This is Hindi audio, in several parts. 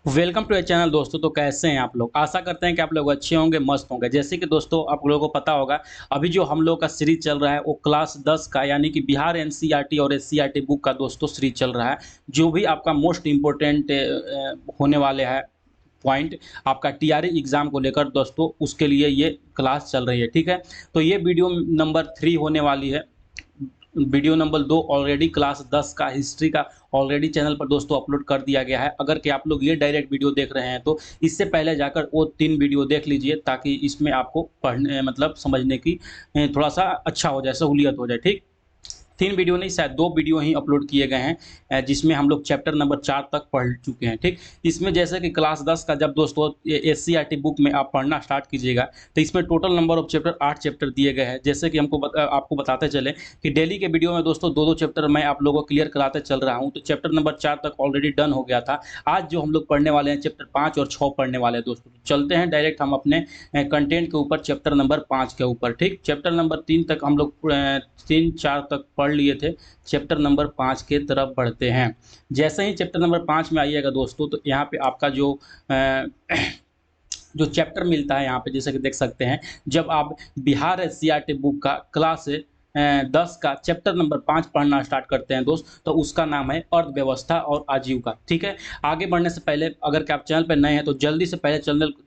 वेलकम टू चैनल दोस्तों। तो कैसे हैं आप लोग? आशा करते हैं कि आप लोग अच्छे होंगे, मस्त होंगे। जैसे कि दोस्तों आप लोगों को पता होगा, अभी जो हम लोग का सीरीज चल रहा है वो क्लास 10 का यानी कि बिहार एनसीईआरटी और एससीईआरटी बुक का दोस्तों सीरीज चल रहा है। जो भी आपका मोस्ट इम्पोर्टेंट होने वाले हैं पॉइंट आपका टीआरई एग्जाम को लेकर दोस्तों, उसके लिए ये क्लास चल रही है। ठीक है, तो ये वीडियो नंबर 3 होने वाली है। वीडियो नंबर 2 ऑलरेडी क्लास 10 का हिस्ट्री का ऑलरेडी चैनल पर दोस्तों अपलोड कर दिया गया है। अगर कि आप लोग ये डायरेक्ट वीडियो देख रहे हैं तो इससे पहले जाकर वो 3 वीडियो देख लीजिए, ताकि इसमें आपको पढ़ने मतलब समझने की थोड़ा सा अच्छा हो जाए, सहूलियत हो जाए। ठीक, 3 वीडियो नहीं, शायद 2 वीडियो ही अपलोड किए गए हैं, जिसमें हम लोग चैप्टर नंबर 4 तक पढ़ चुके हैं। ठीक, इसमें जैसे कि क्लास 10 का जब दोस्तों एससीईआरटी बुक में आप पढ़ना स्टार्ट कीजिएगा तो इसमें total number of chapter 8 chapter दिए गए हैं। जैसे कि आपको बताते चले कि डेली के वीडियो में दोस्तों 2-2 चैप्टर मैं आप लोगों को क्लियर कराते चल रहा हूँ। तो चैप्टर नंबर 4 तक ऑलरेडी डन हो गया था। आज जो हम लोग पढ़ने वाले हैं चैप्टर 5 और 6 पढ़ने वाले हैं दोस्तों। तो चलते हैं डायरेक्ट हम अपने कंटेंट के ऊपर, चैप्टर नंबर 5 के ऊपर। ठीक, चैप्टर नंबर 3 तक हम लोग 3-4 तक पढ़ लिए थे। चैप्टर नंबर 5 के तरफ बढ़ते हैं। जैसे ही चैप्टर नंबर 5 में आइएगा दोस्तों, तो यहाँ पे आपका जो चैप्टर मिलता है यहाँ पे, जैसे कि देख सकते हैं, जब आप बिहार एससीईआरटी बुक का क्लास 10 का चैप्टर नंबर 5 पढ़ना स्टार्ट करते हैं दोस्त, तो उसका नाम है अर्थव्यवस्था और आजीविका। ठीक है, आगे बढ़ने से पहले अगर कि आप चैनल पर नए हैं तो जल्दी से पहले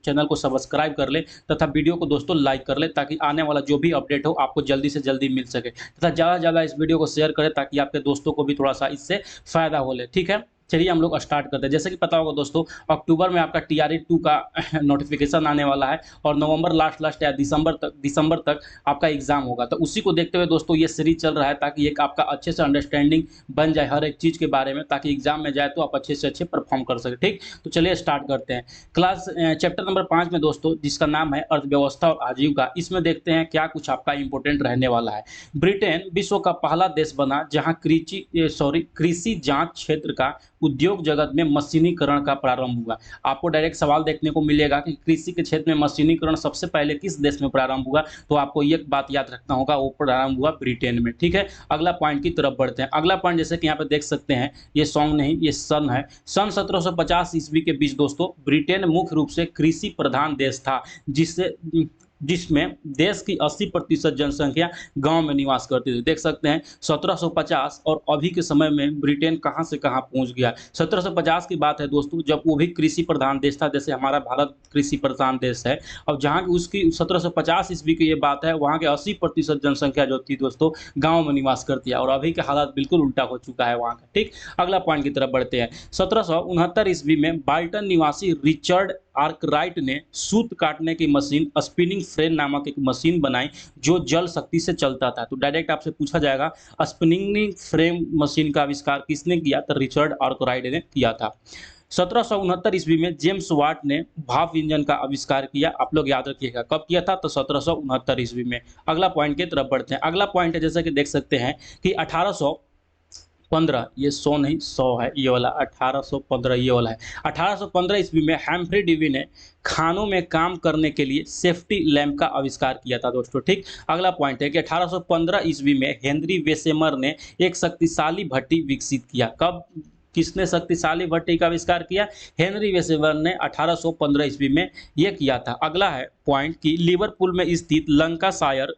चैनल को सब्सक्राइब कर ले तथा वीडियो को दोस्तों लाइक कर ले, ताकि आने वाला जो भी अपडेट हो आपको जल्दी से जल्दी मिल सके, तथा ज़्यादा से ज़्यादा इस वीडियो को शेयर करें ताकि आपके दोस्तों को भी थोड़ा सा इससे फ़ायदा हो ले। ठीक है, चलिए हम लोग स्टार्ट करते हैं। जैसे कि पता होगा दोस्तों, अक्टूबर में आपका टीआरई 2 का नोटिफिकेशन आने वाला है और नवंबर लास्ट या दिसंबर तक आपका एग्जाम होगा। तो उसी को देखते हुए दोस्तों ये सीरीज चल रहा है, ताकि एक आपका अच्छे से अंडरस्टैंडिंग बन जाए हर एक चीज़ के बारे में, ताकि एग्जाम में जाए तो आप अच्छे से अच्छे परफॉर्म कर सके। ठीक, तो चलिए स्टार्ट करते हैं। चैप्टर नंबर 5 में दोस्तों, जिसका नाम है अर्थव्यवस्था और आजीविका, इसमें देखते हैं क्या कुछ आपका इंपॉर्टेंट रहने वाला है। ब्रिटेन विश्व का पहला देश बना जहां कृषि जांच क्षेत्र का उद्योग जगत में मशीनीकरण का प्रारंभ हुआ। आपको डायरेक्ट सवाल देखने को मिलेगा कि कृषि के क्षेत्र में मशीनीकरण सबसे पहले किस देश में प्रारंभ हुआ, तो आपको एक बात याद रखना होगा, वो प्रारंभ हुआ ब्रिटेन में। ठीक है, अगला पॉइंट की तरफ बढ़ते हैं। अगला पॉइंट जैसे कि यहाँ पे देख सकते हैं, ये सॉन्ग नहीं, ये सन है। सन 1750 ईस्वी के बीच दोस्तों ब्रिटेन मुख्य रूप से कृषि प्रधान देश था, जिसमें देश की 80% जनसंख्या गांव में निवास करती थी। देख सकते हैं 1750 और अभी के समय में ब्रिटेन कहां से कहां पहुंच गया। 1750 की बात है दोस्तों, जब वो भी कृषि प्रधान देश था, जैसे हमारा भारत कृषि प्रधान देश है। अब जहां उसकी 1750 ईस्वी की ये बात है, वहां के 80% जनसंख्या जो थी दोस्तों गाँव में निवास करती है, और अभी के हालात बिल्कुल उल्टा हो चुका है वहाँ का। ठीक, अगला पॉइंट की तरफ बढ़ते हैं। 1769 ईस्वी में बाल्टन निवासी रिचर्ड आर्कराइट ने सूत काटने की मशीन स्पिनिंग फ्रेम नामक एक मशीन बनाई, जो जल शक्ति से चलता था। तो डायरेक्ट आपसे पूछा जाएगा, स्पिनिंग फ्रेम मशीन का आविष्कार किसने किया? तो रिचर्ड आर्कराइट ने किया था। 1769 ईस्वी में जेम्स वाट ने भाप इंजन का आविष्कार किया। आप लोग याद रखिएगा कब किया था, तो 1769 ईस्वी में। अगला पॉइंट की तरफ बढ़ते हैं। अगला पॉइंट है, जैसे कि देख सकते हैं कि 1815, ये 100 नहीं 100 है ये वाला, 1815 ये वाला है। 1815 ईस्वी में हैम्फ्री डेवी ने खानों में काम करने के लिए सेफ्टी लैंप का आविष्कार किया था दोस्तों। ठीक, अगला पॉइंट है कि 1815 ईस्वी में हेनरी वेसेमर ने एक शक्तिशाली भट्टी विकसित किया। कब, किसने शक्तिशाली भट्टी का आविष्कार किया? हेनरी वेसेमर ने 1815 ईस्वी में यह किया था। अगला है पॉइंट कि लिवरपूल में स्थित लंकाशायर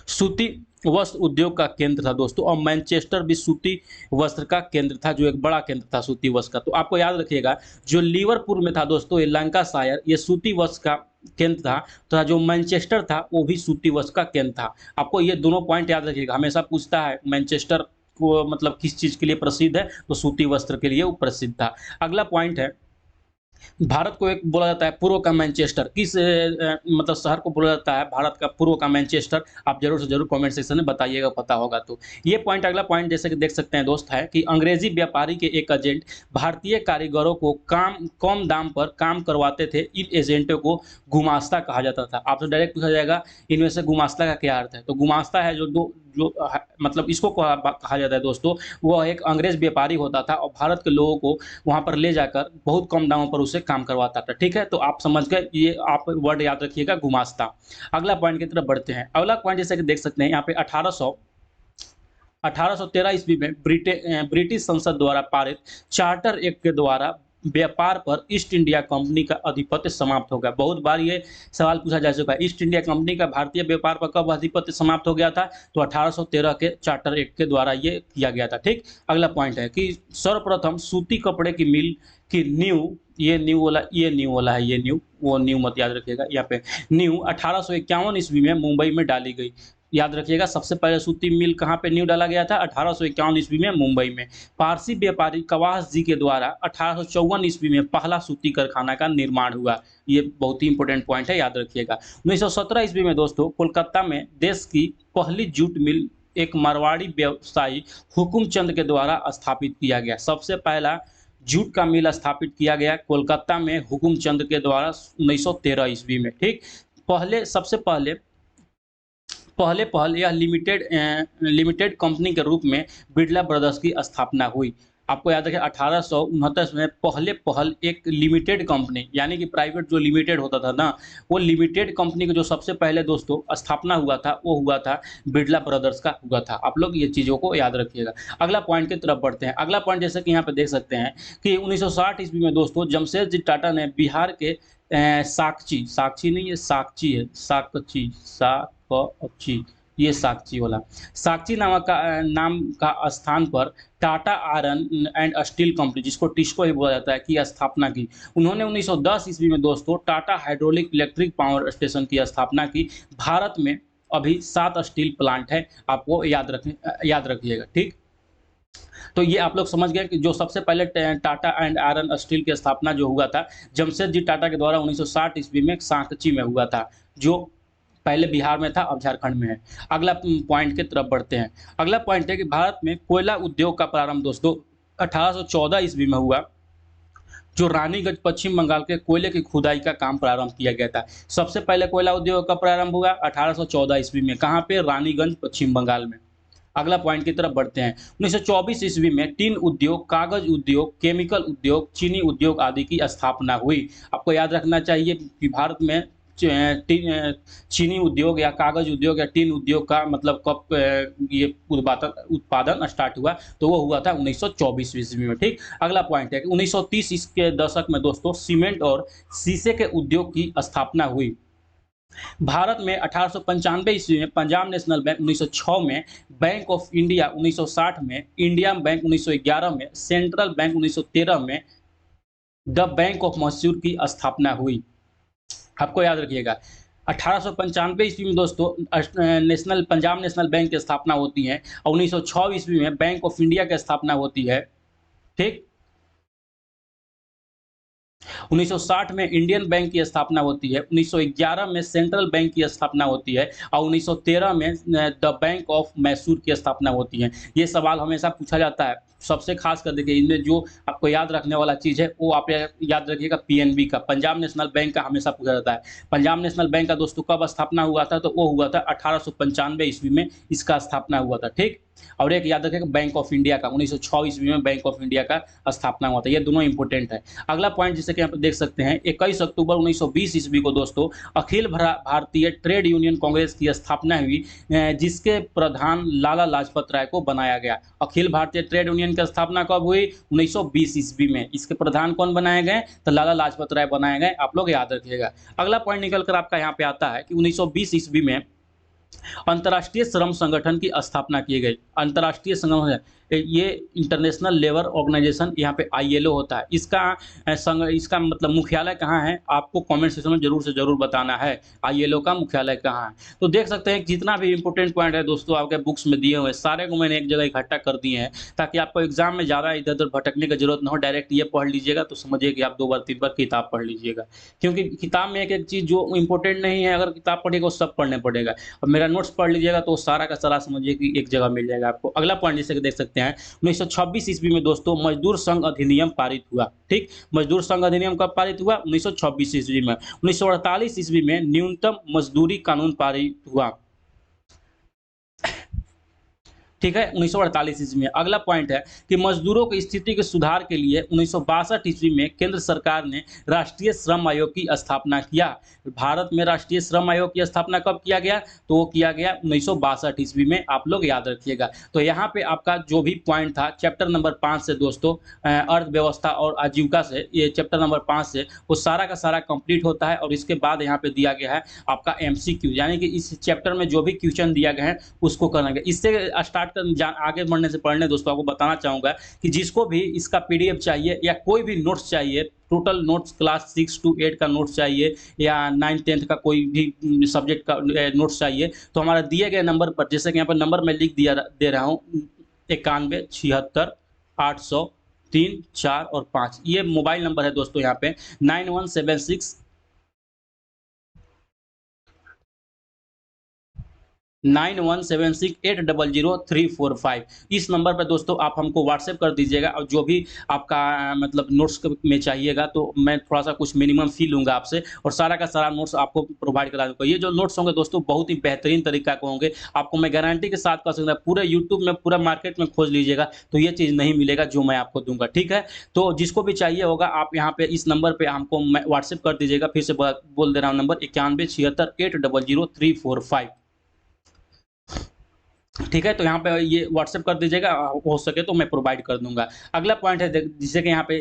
सूती वस्त्र उद्योग का केंद्र था दोस्तों, और मैनचेस्टर भी सूती वस्त्र का केंद्र था, जो एक बड़ा केंद्र था सूती वस्त्र का। तो आपको याद रखिएगा, जो लिवरपूल में था दोस्तों ये लंकाशायर, ये सूती वस्त्र का केंद्र था, तथा जो मैनचेस्टर था वो भी सूती वस्त्र का केंद्र था। आपको ये दोनों पॉइंट याद रखिएगा। हमेशा पूछता है मैनचेस्टर को मतलब किस चीज़ के लिए प्रसिद्ध है, तो सूती वस्त्र के लिए वो प्रसिद्ध था। अगला पॉइंट है, भारत को एक बोला जाता है पूर्व का मैनचेस्टर। किस मतलब शहर को बोला जाता है भारत का पूर्व का मैनचेस्टर? आप जरूर से जरूर कमेंट सेक्शन में बताइएगा, पता होगा तो। ये पॉइंट, अगला पॉइंट जैसे कि देख सकते हैं दोस्त, है कि अंग्रेजी व्यापारी के एक एजेंट भारतीय कारीगरों को कम दाम पर काम करवाते थे। इन एजेंटों को गुमास्ता कहा जाता था। आपसे डायरेक्ट पूछा जाएगा इनमें से गुमास्ता का क्या अर्थ है, तो गुमास्ता है मतलब इसको कहा जाता है दोस्तों, वह एक अंग्रेज व्यापारी होता था और भारत के लोगों को वहाँ पर ले जाकर बहुत कम दामों पर उसे काम करवाता था। ठीक है, तो आप समझ गए, ये आप वर्ड याद रखिएगा, गुमास्ता। अगला पॉइंट की तरफ बढ़ते हैं। अगला पॉइंट जैसे कि देख सकते हैं यहाँ पे 1813 ईस्वी में ब्रिटिश संसद द्वारा पारित चार्टर एक्ट के द्वारा व्यापार पर ईस्ट इंडिया कंपनी का अधिपत्य समाप्त हो गया। बहुत बार ये सवाल पूछा जा चुका है, ईस्ट इंडिया कंपनी का भारतीय व्यापार पर कब अधिपत्य समाप्त हो गया था? तो 1813 के चार्टर एक्ट के द्वारा ये किया गया था। ठीक, अगला पॉइंट है कि सर्वप्रथम सूती कपड़े की मिल की नींव, ये न्यू वाला है, ये न्यू, वो न्यू मत याद रखिएगा, यहाँ पे न्यू 1851 ईस्वी में मुंबई में डाली गई। याद रखिएगा, सबसे पहले सूती मिल कहाँ पे न्यू डाला गया था? 1851 ईस्वी में मुंबई में। पारसी व्यापारी कवास जी के द्वारा 1854 ईस्वी में पहला सूती कारखाना का निर्माण हुआ। ये बहुत ही इंपॉर्टेंट पॉइंट है, याद रखिएगा। 1917 ईस्वी में दोस्तों कोलकाता में देश की पहली जूट मिल एक मारवाड़ी व्यवसायी हुकुम चंद के द्वारा स्थापित किया गया। सबसे पहला जूट का मिल स्थापित किया गया कोलकाता में हुकुम चंद के द्वारा 1913 ईस्वी में। ठीक, सबसे पहल यह लिमिटेड कंपनी के रूप में बिरला ब्रदर्स की स्थापना हुई। आपको याद रखें 1869 में पहल एक लिमिटेड कंपनी, यानी कि प्राइवेट जो लिमिटेड होता था ना, वो लिमिटेड कंपनी का जो सबसे पहले दोस्तों स्थापना हुआ था वो हुआ था बिरला ब्रदर्स का हुआ था। आप लोग ये चीज़ों को याद रखिएगा। अगला पॉइंट की तरफ बढ़ते हैं। अगला पॉइंट जैसे कि यहाँ पे देख सकते हैं कि 1960 ईस्वी में दोस्तों जमशेदजी टाटा ने बिहार के साक्षी नहीं, ये साक्षी है, ये साक्षी वाला, साक्षी नाम का स्थान पर Tata iron and steel company, जिसको टिस्को ही बोला जाता है, की स्थापना की। उन्होंने 1910 ईस्वी में दोस्तों Tata hydraulic electric power station की स्थापना की। भारत में अभी 7 स्टील प्लांट है, आपको याद रखिएगा। ठीक, तो ये आप लोग समझ गए कि जो सबसे पहले टाटा एंड आयरन स्टील की स्थापना जो हुआ था जमशेदजी टाटा के द्वारा 1960 ईस्वी में सांची में हुआ था, जो पहले बिहार में था, अब झारखंड में है। अगला पॉइंट की तरफ बढ़ते हैं। अगला पॉइंट है कि भारत में कोयला उद्योग का प्रारंभ दोस्तों 1814 ईस्वी में हुआ, जो रानीगंज पश्चिम बंगाल के कोयले की खुदाई का काम प्रारंभ किया गया था। सबसे पहले कोयला उद्योग का प्रारंभ हुआ 1814 ईस्वी में, कहाँ पे? रानीगंज पश्चिम बंगाल में। अगला पॉइंट की तरफ बढ़ते हैं। 1924 ईस्वी में टीन उद्योग, कागज उद्योग, केमिकल उद्योग, चीनी उद्योग आदि की स्थापना हुई। आपको याद रखना चाहिए कि भारत में चीनी उद्योग या कागज उद्योग या टीन उद्योग का मतलब कब ये उत्पादन स्टार्ट हुआ, तो वो हुआ था 1924 ईस्वी में। ठीक, अगला पॉइंट है कि 1930 के दशक में दोस्तों सीमेंट और शीशे के उद्योग की स्थापना हुई। भारत में 1895 ईस्वी में पंजाब नेशनल बैंक 1906 में, बैंक ऑफ इंडिया 1960 में, इंडियन बैंक 1911 में, सेंट्रल बैंक 1913 में, द बैंक ऑफ मैसूर की स्थापना हुई। आपको याद रखिएगा 1895 ईस्वी में दोस्तों पंजाब नेशनल बैंक की स्थापना होती है और 1906 ईस्वी में बैंक ऑफ इंडिया की स्थापना होती है। ठीक, 1960 में इंडियन बैंक की स्थापना होती है, 1911 में सेंट्रल बैंक की स्थापना होती है और 1913 में द बैंक ऑफ मैसूर की स्थापना होती है। ये सवाल हमेशा पूछा जाता है। सबसे खास कर देखिए, इनमें जो आपको याद रखने वाला चीज़ है वो आप याद रखिएगा, पीएनबी का, पंजाब नेशनल बैंक का हमेशा पूछा जाता है। पंजाब नेशनल बैंक का दोस्तों कब स्थापना हुआ था? तो वो हुआ था 1895 ईस्वी में इसका स्थापना हुआ था। ठीक, और एक याद रखिएगा बैंक ऑफ इंडिया का 1906 ईस्वी में बैंक ऑफ इंडिया का स्थापना हुआ था। ये दोनों इंपॉर्टेंट है। अगला पॉइंट जैसे कि यहाँ पे देख सकते हैं 21 अक्टूबर 1920 ईस्वी को दोस्तों अखिल भारतीय ट्रेड यूनियन कांग्रेस की स्थापना हुई, जिसके प्रधान लाला लाजपत राय को बनाया गया। अखिल भारतीय ट्रेड यूनियन की स्थापना कब हुई? 1920 ईस्वी में। इसके प्रधान कौन बनाए गए? तो लाला लाजपत राय बनाए गए। आप लोग याद रखिएगा। अगला पॉइंट निकल कर आपका यहाँ पे आता है कि 1920 ईस्वी में अंतर्राष्ट्रीय श्रम संगठन की स्थापना की गई। अंतर्राष्ट्रीय संगठन, ये इंटरनेशनल लेबर ऑर्गेनाइजेशन, यहाँ पे ILO होता है। इसका मतलब मुख्यालय कहाँ है? आपको कमेंट सेक्शन में जरूर से जरूर बताना है ILO का मुख्यालय कहाँ है। तो देख सकते हैं जितना भी इंपॉर्टेंट पॉइंट है दोस्तों आपके बुक्स में दिए हुए सारे को मैंने एक जगह इकट्ठा कर दिए हैं, ताकि आपको एग्जाम में ज़्यादा इधर उधर भटकने की जरूरत न हो। डायरेक्ट ये पढ़ लीजिएगा तो समझिए कि आप 2 बार 3 बार किताब पढ़ लीजिएगा, क्योंकि किताब में एक एक चीज़ जो इंपॉर्टेंट नहीं है, अगर किताब पढ़ेगा वो सब पढ़ने पड़ेगा। और मेरा नोट्स पढ़ लीजिएगा तो सारा का सारा समझिए कि एक जगह मिल जाएगा आपको। अगला पॉइंट जैसे कि देख सकते हैं 1926 ईस्वी में दोस्तों मजदूर संघ अधिनियम पारित हुआ। ठीक, मजदूर संघ अधिनियम कब पारित हुआ? 1926 ईस्वी में। 1948 ईस्वी में न्यूनतम मजदूरी कानून पारित हुआ। ठीक है, 1948 ईस्वी में। अगला पॉइंट है कि मजदूरों की स्थिति के सुधार के लिए 1962 ईस्वी में केंद्र सरकार ने राष्ट्रीय श्रम आयोग की स्थापना किया। भारत में राष्ट्रीय श्रम आयोग की स्थापना कब किया गया? तो वो किया गया 1962 ईस्वी में, आप लोग याद रखिएगा। तो यहाँ पे आपका जो भी पॉइंट था चैप्टर नंबर 5 से दोस्तों, अर्थव्यवस्था और आजीविका से, ये चैप्टर नंबर 5 से वो सारा का सारा कंप्लीट होता है। और इसके बाद यहाँ पे दिया गया है आपका एमसीक्यू, यानी कि इस चैप्टर में जो भी क्वेश्चन दिया गया है उसको करना है। इससे स्टार्ट कर आगे बढ़ने से पहले दोस्तों आपको बताना चाहूँगा कि जिसको भी इसका पीडीएफ चाहिए या कोई भी नोट्स चाहिए, टोटल नोट्स क्लास 6 to 8 का नोट्स चाहिए या 9-10 का कोई भी सब्जेक्ट का नोट्स चाहिए, तो हमारा दिए गए नंबर पर, जैसे कि यहाँ पर नंबर मैं लिख दे रहा हूँ 91 76 800 3 4 और 5, ये मोबाइल नंबर है दोस्तों। यहाँ पे 9176 9176800345 इस नंबर पर दोस्तों आप हमको व्हाट्सएप कर दीजिएगा। और जो भी आपका मतलब नोट्स में चाहिएगा तो मैं थोड़ा सा कुछ मिनिमम फी लूँगा आपसे और सारा का सारा नोट्स आपको प्रोवाइड करा दूँगा। ये जो नोट्स होंगे दोस्तों बहुत ही बेहतरीन तरीका के होंगे, आपको मैं गारंटी के साथ कह सकता हूँ। पूरे यूट्यूब में, पूरा मार्केट में खोज लीजिएगा तो ये चीज़ नहीं मिलेगा जो मैं आपको दूँगा, ठीक है। तो जिसको भी चाहिए होगा आप यहाँ पे इस नंबर पे हमको व्हाट्सएप कर दीजिएगा। फिर से बोल दे रहा हूँ नंबर 9176800345, ठीक है। तो यहाँ पे ये व्हाट्सएप कर दीजिएगा, हो सके तो मैं प्रोवाइड कर दूँगा। अगला पॉइंट है जिसे कि यहाँ पे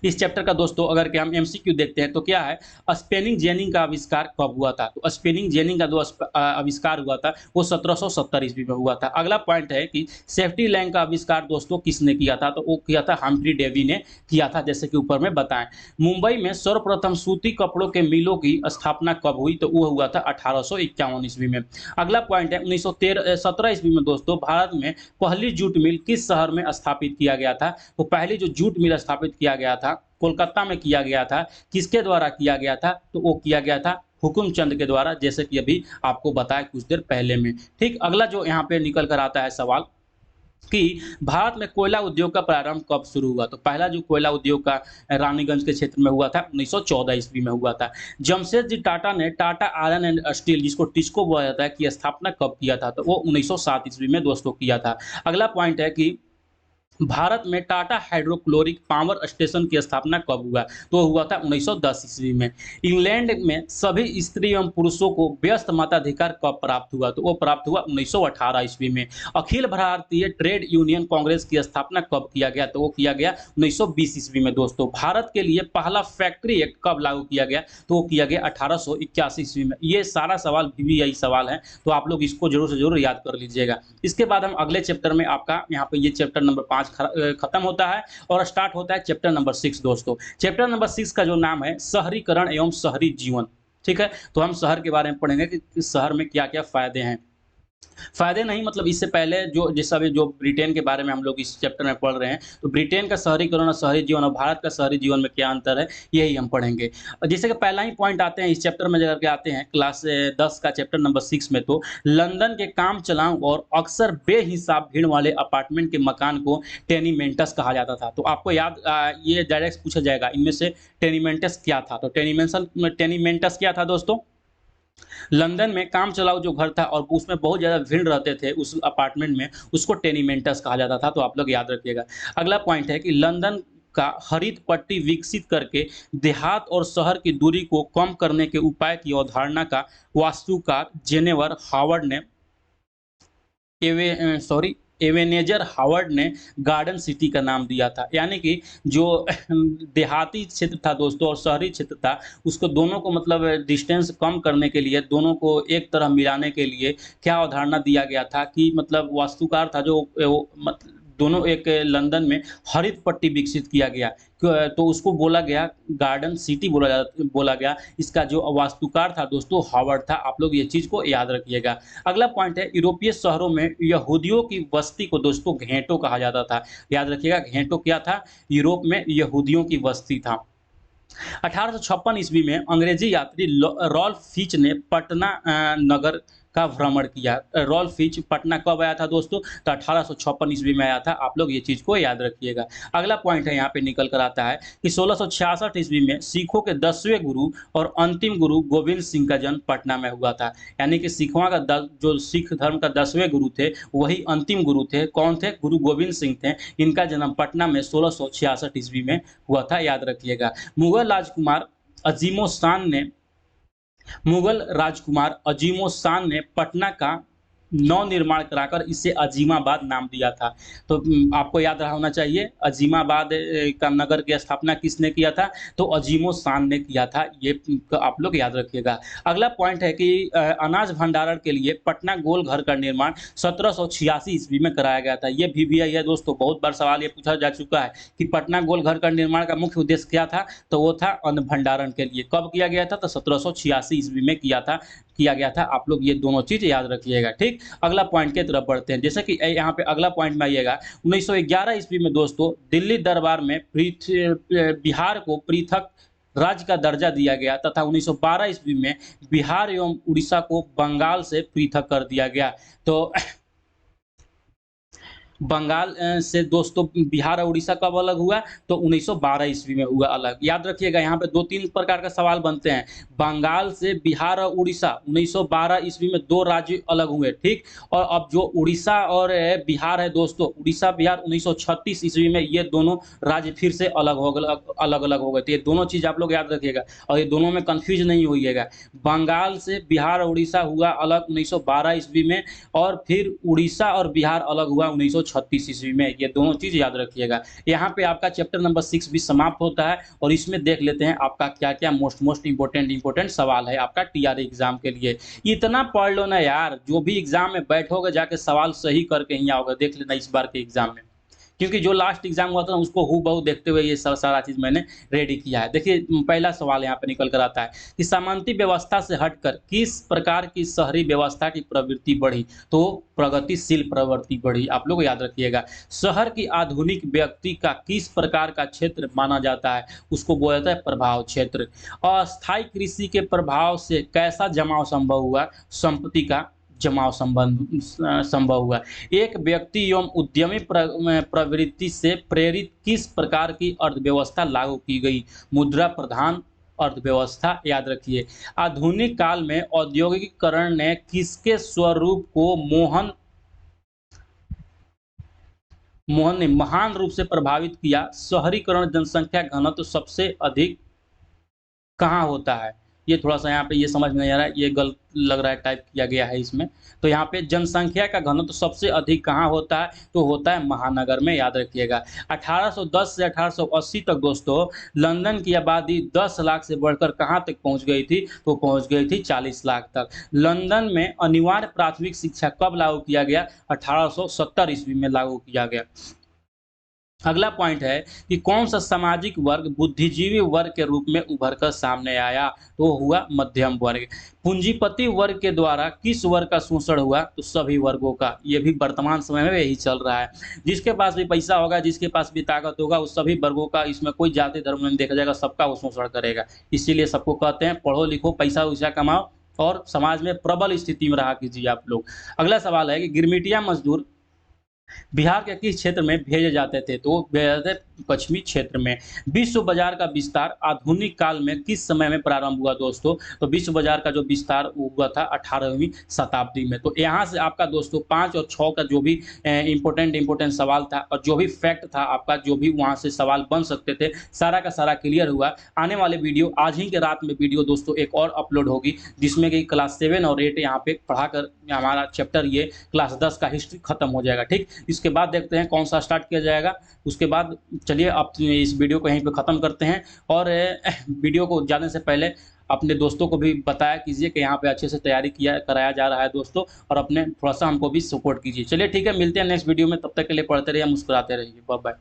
इस चैप्टर का दोस्तों अगर कि हम एमसीक्यू देखते हैं तो क्या है, स्पेनिंग जेनिंग का आविष्कार कब हुआ था? तो स्पेनिंग जेनिंग का जो आविष्कार हुआ था वो 1770 ईस्वी में हुआ था। अगला पॉइंट है कि सेफ्टी लैंप का आविष्कार दोस्तों किसने किया था? तो वो किया था हम्फ्री डेवी ने किया था, जैसे कि ऊपर में बताएं। मुंबई में सर्वप्रथम सूती कपड़ों के मिलों की स्थापना कब हुई? तो वो हुआ था 1851 ईस्वी में। अगला पॉइंट है 1917 ईस्वी में दोस्तों भारत में पहली जूट मिल किस शहर में स्थापित किया गया था? तो पहली जो जूट मिल स्थापित किया गया था कोलकाता में किया गया था। किसके द्वारा किया गया था? तो वो किया गया था हुकुमचंद के द्वारा, जैसे कि अभी आपको बताया कुछ देर पहले में, ठीक। अगला जो यहाँ पे निकल कर आता है सवाल कि भारत में कोयला उद्योग का प्रारंभ कब शुरू हुआ? तो पहला जो कोयला उद्योग का रानीगंज के क्षेत्र में हुआ था 1914 ईस्वी में हुआ था। जमशेदजी टाटा ने टाटा आयरन एंड स्टील, जिसको टिस्को बोला जाता है, की स्थापना कब किया था? तो वो 1907 ईस्वी में दोस्तों किया था। अगला पॉइंट है कि भारत में टाटा हाइड्रोक्लोरिक पावर स्टेशन की स्थापना कब हुआ? तो हुआ था 1910 ईस्वी में। इंग्लैंड में सभी स्त्री एवं पुरुषों को व्यस्त मताधिकार कब प्राप्त हुआ? तो वो प्राप्त हुआ 1918 ईस्वी में। अखिल भारतीय ट्रेड यूनियन कांग्रेस की स्थापना कब किया गया? तो वो किया गया 1920 ईस्वी में दोस्तों। भारत के लिए पहला फैक्ट्री एक्ट कब लागू किया गया? तो वो किया गया 1881 ईस्वी में। ये सारा सवाल VVI सवाल है, तो आप लोग इसको जरूर से जरूर याद कर लीजिएगा। इसके बाद हम अगले चैप्टर में, आपका यहाँ पे ये चैप्टर नंबर 5 खत्म होता है और स्टार्ट होता है चैप्टर नंबर 6 दोस्तों। चैप्टर नंबर 6 का जो नाम है शहरीकरण एवं शहरी जीवन, ठीक है। तो हम शहर के बारे में पढ़ेंगे कि शहर में क्या क्या फायदे हैं। फायदे नहीं मतलब इससे पहले जो जैसा भी जो ब्रिटेन के बारे में हम लोग इस चैप्टर में पढ़ रहे हैं, तो ब्रिटेन का शहरीकरण और शहरी जीवन और भारत का शहरी जीवन में क्या अंतर है, यही हम पढ़ेंगे। जैसे कि पहला ही पॉइंट आते हैं इस चैप्टर में, अगर के आते हैं क्लास 10 का चैप्टर नंबर 6 में, तो लंदन के काम चलाऊ और अक्सर बेहिसाब भीड़ वाले अपार्टमेंट के मकान को टेनीमेंटस कहा जाता था। तो आपको याद ये डायरेक्ट पूछा जाएगा इनमें से टेनीमेंटस क्या था? तो टेनीमेंटस क्या था दोस्तों? लंदन में काम चलाऊ जो घर था और उसमें बहुत ज़्यादा भीड़ रहते थे उस अपार्टमेंट में, उसको टेनीमेंटस कहा जाता था। तो आप लोग याद रखिएगा। अगला पॉइंट है कि लंदन का हरित पट्टी विकसित करके देहात और शहर की दूरी को कम करने के उपाय की अवधारणा का वास्तुकार जेनेवर हावर्ड ने एवेनेजर हावर्ड ने गार्डन सिटी का नाम दिया था। यानी कि जो देहाती क्षेत्र था दोस्तों और शहरी क्षेत्र था, उसको दोनों को मतलब डिस्टेंस कम करने के लिए, दोनों को एक तरह मिलाने के लिए क्या अवधारणा दिया गया था कि मतलब वास्तुकार था जो दोनों एक लंदन में हरित पट्टी विकसित किया गया, तो उसको बोला गया गार्डन सिटी बोला गया। इसका जो वास्तुकार था दोस्तों हावर्ड था। आप लोग ये चीज़ को याद रखिएगा। अगला पॉइंट है यूरोपीय शहरों में यहूदियों की बस्ती को दोस्तों घेंटो कहा जाता था। याद रखिएगा घेंटो क्या था? यूरोप में यहूदियों की बस्ती था। 1856 ईस्वी में अंग्रेजी यात्री रॉल्फ फिच ने पटना नगर का भ्रमण किया। रॉल्फ फिच पटना कब आया था दोस्तों? तो 1856 ईस्वी में आया था। आप लोग ये चीज़ को याद रखिएगा। अगला पॉइंट है यहाँ पे निकल कर आता है कि 1666 ईस्वी में सिखों के 10वें गुरु और अंतिम गुरु गोविंद सिंह का जन्म पटना में हुआ था। यानी कि सिखों का जो सिख धर्म का 10वें गुरु थे वही अंतिम गुरु थे। कौन थे? गुरु गोविंद सिंह थे। इनका जन्म पटना में 1666 ईस्वी में हुआ था, याद रखिएगा। मुगल राजकुमार अजीमो शान ने पटना का नव निर्माण कराकर इसे अजीमाबाद नाम दिया था। तो आपको याद रहा होना चाहिए अजीमाबाद का नगर की स्थापना किसने किया था? तो अजीमो शान ने किया था। ये आप लोग याद रखिएगा। अगला पॉइंट है कि अनाज भंडारण के लिए पटना गोल घर का निर्माण 1786 ईस्वी में कराया गया था। ये भी है दोस्तों, बहुत बार सवाल ये पूछा जा चुका है कि पटना गोल घर का निर्माण का मुख्य उद्देश्य क्या था? तो वो था अन्न भंडारण के लिए। कब किया गया था? तो 1786 ईस्वी में किया गया था। आप लोग ये दोनों चीज याद रखिएगा, ठीक। अगला पॉइंट के तरफ बढ़ते हैं। जैसे कि यहाँ पे अगला पॉइंट में आइएगा, 1911 ईस्वी में दोस्तों दिल्ली दरबार में बिहार को पृथक राज्य का दर्जा दिया गया तथा 1912 ईस्वी में बिहार एवं उड़ीसा को बंगाल से पृथक कर दिया गया। तो बंगाल से दोस्तों बिहार और उड़ीसा कब अलग हुआ? तो 1912 ईस्वी में हुआ अलग। याद रखिएगा, यहाँ पे 2-3 प्रकार का सवाल बनते हैं। बंगाल से बिहार और उड़ीसा 1912 ईस्वी में 2 राज्य अलग हुए, ठीक। और अब जो उड़ीसा और बिहार है दोस्तों, उड़ीसा बिहार 1936 ईस्वी में ये दोनों राज्य फिर से अलग अलग हो गए। तो ये दोनों चीज़ आप लोग याद रखिएगा और ये दोनों में कन्फ्यूज नहीं होइएगा। बंगाल से बिहार और उड़ीसा हुआ अलग 1912 ईस्वी में और फिर उड़ीसा और बिहार अलग हुआ 1936 ईस्वी में। ये दोनों चीज़ याद रखिएगा। यहाँ पे आपका चैप्टर नंबर 6 भी समाप्त होता है और इसमें देख लेते हैं आपका क्या-क्या मोस्ट इंपोर्टेंट सवाल है आपका टीआरई एग्जाम के लिए। इतना पढ़ लो ना यार, जो भी एग्जाम में बैठोगे जाके सवाल सही करके ही आओगे। देख लेना इस बार के एग्जाम में, क्योंकि जो लास्ट एग्जाम हुआ था उसको हूबहू देखते हुए ये सारा चीज़ मैंने रेडी किया है। देखिए पहला सवाल यहाँ पे निकल कर आता है कि सामंती व्यवस्था से हटकर किस प्रकार की शहरी व्यवस्था की प्रवृत्ति बढ़ी? तो प्रगतिशील प्रवृत्ति बढ़ी। आप लोग याद रखिएगा। शहर की आधुनिक व्यक्ति का किस प्रकार का क्षेत्र माना जाता है? उसको बोला जाता है प्रभाव क्षेत्र। अस्थायी कृषि के प्रभाव से कैसा जमाव संभव हुआ? संपत्ति का जमाव संभव हुआ। एक व्यक्ति एवं उद्यमी प्रवृत्ति से प्रेरित किस प्रकार की अर्थव्यवस्था लागू की गई? मुद्रा प्रधान अर्थव्यवस्था। याद रखिए। आधुनिक काल में औद्योगिकीकरण ने किसके स्वरूप को महान रूप से प्रभावित किया? शहरीकरण जनसंख्या घनत्व सबसे अधिक कहाँ होता है? ये थोड़ा-सा यहाँ पे ये समझ नहीं आ रहा है, ये गलत लग रहा है, टाइप किया गया है इसमें। तो यहाँ पे जनसंख्या का घनत्व सबसे अधिक कहाँ होता है? तो होता है महानगर में, याद रखिएगा। 1810 से 1880 तक दोस्तों लंदन की आबादी 10 लाख से बढ़कर कहाँ तक पहुँच गई थी? तो पहुँच गई थी 40 लाख तक। लंदन में अनिवार्य प्राथमिक शिक्षा कब लागू किया गया? 1870 ईस्वी में लागू किया गया। अगला पॉइंट है कि कौन सा सामाजिक वर्ग बुद्धिजीवी वर्ग के रूप में उभर कर सामने आया? तो हुआ मध्यम वर्ग। पूंजीपति वर्ग के द्वारा किस वर्ग का शोषण हुआ? तो सभी वर्गों का। ये भी वर्तमान समय में यही चल रहा है। जिसके पास भी पैसा होगा, जिसके पास भी ताकत होगा, उस सभी वर्गों का, इसमें कोई जाति धर्म नहीं देखा जाएगा, सबका वो शोषण करेगा। इसीलिए सबको कहते हैं पढ़ो लिखो, पैसा वैसा कमाओ और समाज में प्रबल स्थिति में रहा कीजिए आप लोग। अगला सवाल है कि गिरमिटिया मजदूर बिहार के किस क्षेत्र में भेजे जाते थे? तो भेजे जाते थे पश्चिमी क्षेत्र में। विश्व बाजार का विस्तार आधुनिक काल में किस समय में प्रारंभ हुआ दोस्तों? तो विश्व बाजार का जो विस्तार हुआ था 18वीं शताब्दी में। तो यहाँ से आपका दोस्तों 5 और 6 का जो भी इंपॉर्टेंट सवाल था और जो भी फैक्ट था आपका, जो भी वहाँ से सवाल बन सकते थे, सारा का सारा क्लियर हुआ। आने वाले वीडियो, आज ही के रात में वीडियो दोस्तों एक और अपलोड होगी, जिसमें कि क्लास 7 और 8 यहाँ पे पढ़ाकर हमारा चैप्टर ये क्लास 10 का हिस्ट्री खत्म हो जाएगा, ठीक। इसके बाद देखते हैं कौन सा स्टार्ट किया जाएगा। उसके बाद चलिए अब इस वीडियो को यहीं पे ख़त्म करते हैं और वीडियो को जाने से पहले अपने दोस्तों को भी बताया कीजिए कि यहाँ पे अच्छे से तैयारी कराया जा रहा है दोस्तों, और अपने थोड़ा सा हमको भी सपोर्ट कीजिए। चलिए ठीक है, मिलते हैं नेक्स्ट वीडियो में। तब तक के लिए पढ़ते रहिए, मुस्कुराते रहिए। Bye bye.